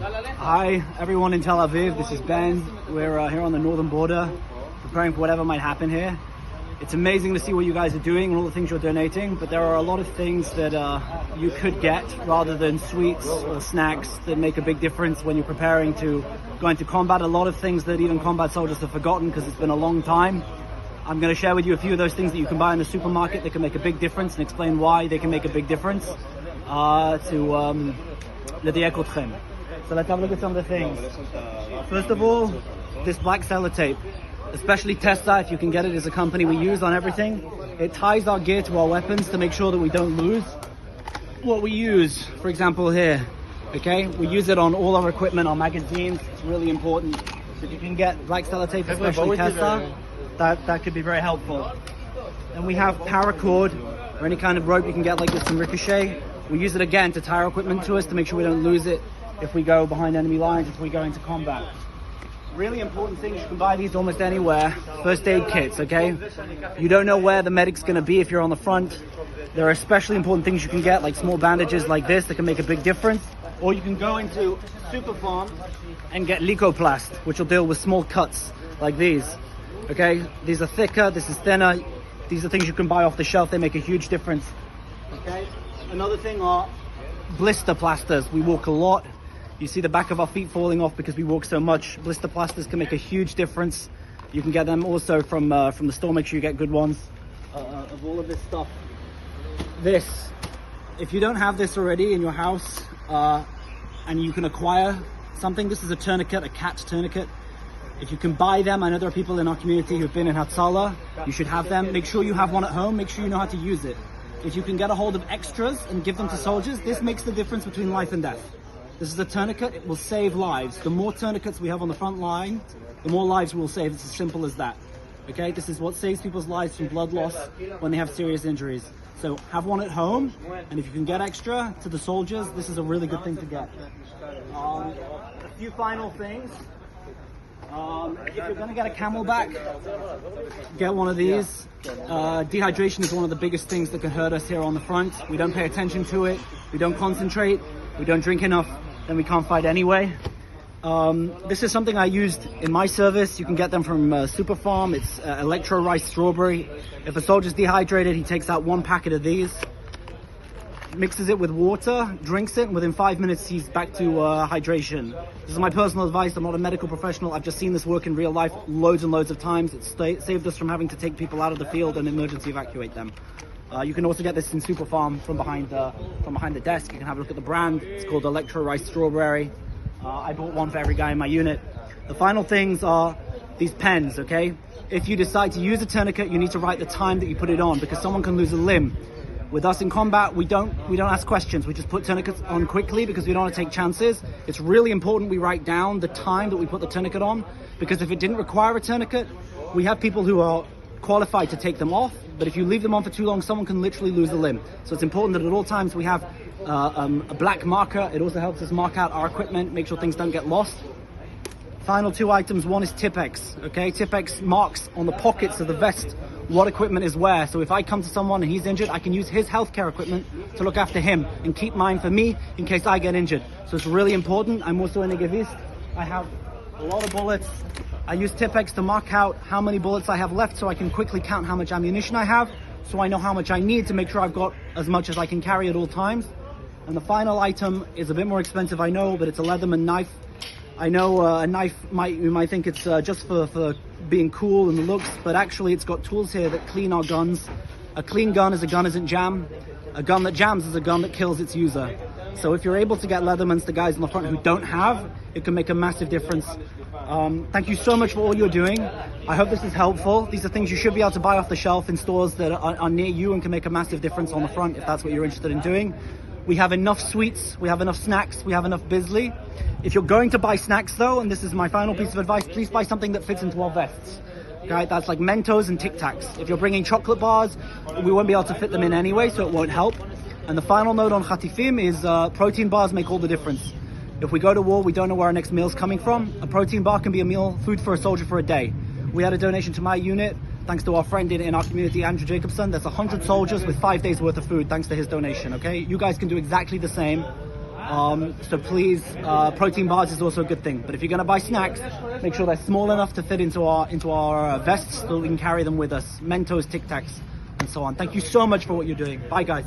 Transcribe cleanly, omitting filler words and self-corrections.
Hi everyone in Tel Aviv, this is Ben. We're here on the northern border, preparing for whatever might happen here. It's amazing to see what you guys are doing and all the things you're donating, but there are a lot of things that you could get rather than sweets or snacks that make a big difference when you're preparing to go into combat. A lot of things that even combat soldiers have forgotten because it's been a long time. I'm going to share with you a few of those things that you can buy in the supermarket that can make a big difference and explain why they can make a big difference to לדייק אתכם. So let's have a look at some of the things. First of all, this black sellotape, especially Tessa, if you can get it, is a company we use on everything. It ties our gear to our weapons to make sure that we don't lose what we use. For example here, okay? We use it on all our equipment, our magazines. It's really important. So if you can get black sellotape, especially Tessa, that could be very helpful. And we have paracord or any kind of rope you can get like this from Ricochet. We use it again to tie our equipment to us to make sure we don't lose it if we go behind enemy lines, if we go into combat. Really important things, you can buy these almost anywhere. First aid kits, okay? You don't know where the medic's gonna be if you're on the front. There are especially important things you can get, like small bandages like this that can make a big difference. Or you can go into Super Farm and get Licoplast, which will deal with small cuts like these, okay? These are thicker, this is thinner. These are things you can buy off the shelf, they make a huge difference, okay? Another thing are blister plasters. We walk a lot. You see the back of our feet falling off because we walk so much. Blister plasters can make a huge difference. You can get them also from the store. Make sure you get good ones of all of this stuff. This, if you don't have this already in your house and you can acquire something, this is a tourniquet, a cat tourniquet. If you can buy them, I know there are people in our community who've been in Hatzalah. You should have them. Make sure you have one at home. Make sure you know how to use it. If you can get a hold of extras and give them to soldiers, this makes the difference between life and death. This is a tourniquet, it will save lives. The more tourniquets we have on the front line, the more lives we'll save. It's as simple as that. Okay, this is what saves people's lives from blood loss when they have serious injuries. So have one at home, and if you can get extra to the soldiers, this is a really good thing to get. A few final things. If you're going to get a camelback, get one of these. Dehydration is one of the biggest things that can hurt us here on the front. We don't pay attention to it. We don't concentrate. We don't drink enough. Then we can't fight anyway. This is something I used in my service. You can get them from Super Farm. It's electro rice strawberry. If a soldier's dehydrated, he takes out one packet of these, mixes it with water, drinks it, and within 5 minutes he's back to hydration. This is my personal advice. I'm not a medical professional. I've just seen this work in real life loads and loads of times. It's saved us from having to take people out of the field and emergency evacuate them. You can also get this in Super Farm from behind the desk. You can have a look at the brand. It's called Electro Rice Strawberry. I bought one for every guy in my unit. The final things are these pens, okay? If you decide to use a tourniquet, you need to write the time that you put it on because someone can lose a limb. With us in combat, we don't ask questions. We just put tourniquets on quickly because we don't want to take chances. It's really important we write down the time that we put the tourniquet on because if it didn't require a tourniquet, we have people who are qualified to take them off, but if you leave them on for too long, someone can literally lose a limb. So it's important that at all times we have a black marker. It also helps us mark out our equipment, make sure things don't get lost. Final two items, one is Tipp-Ex, okay? Tipp-Ex marks on the pockets of the vest what equipment is where. So if I come to someone and he's injured, I can use his healthcare equipment to look after him and keep mine for me in case I get injured. So it's really important. I'm also in a Gevist. I have a lot of bullets. I use Tipp-Ex to mark out how many bullets I have left so I can quickly count how much ammunition I have, so I know how much I need to make sure I've got as much as I can carry at all times. And the final item is a bit more expensive, I know, but it's a Leatherman knife. I know a knife, you might think it's just for being cool and the looks, but actually it's got tools here that clean our guns. A clean gun is a gun isn't jam. A gun that jams is a gun that kills its user. So if you're able to get Leathermans to guys in the front who don't have, it can make a massive difference. Thank you so much for all you're doing. I hope this is helpful. These are things you should be able to buy off the shelf in stores that are near you and can make a massive difference on the front if that's what you're interested in doing. We have enough sweets, we have enough snacks, we have enough bisley. If you're going to buy snacks though, and this is my final piece of advice, please buy something that fits into our vests. Okay, that's like Mentos and Tic Tacs. If you're bringing chocolate bars, we won't be able to fit them in anyway, so it won't help. And the final note on Khatifim is protein bars make all the difference. If we go to war, we don't know where our next meal's coming from. A protein bar can be a meal, food for a soldier for a day. We had a donation to my unit, thanks to our friend in our community, Andrew Jacobson. That's 100 soldiers with 5 days worth of food, thanks to his donation, okay? You guys can do exactly the same. So please, protein bars is also a good thing. But if you're going to buy snacks, make sure they're small enough to fit into our vests so we can carry them with us. Mentos, Tic Tacs, and so on. Thank you so much for what you're doing. Bye, guys.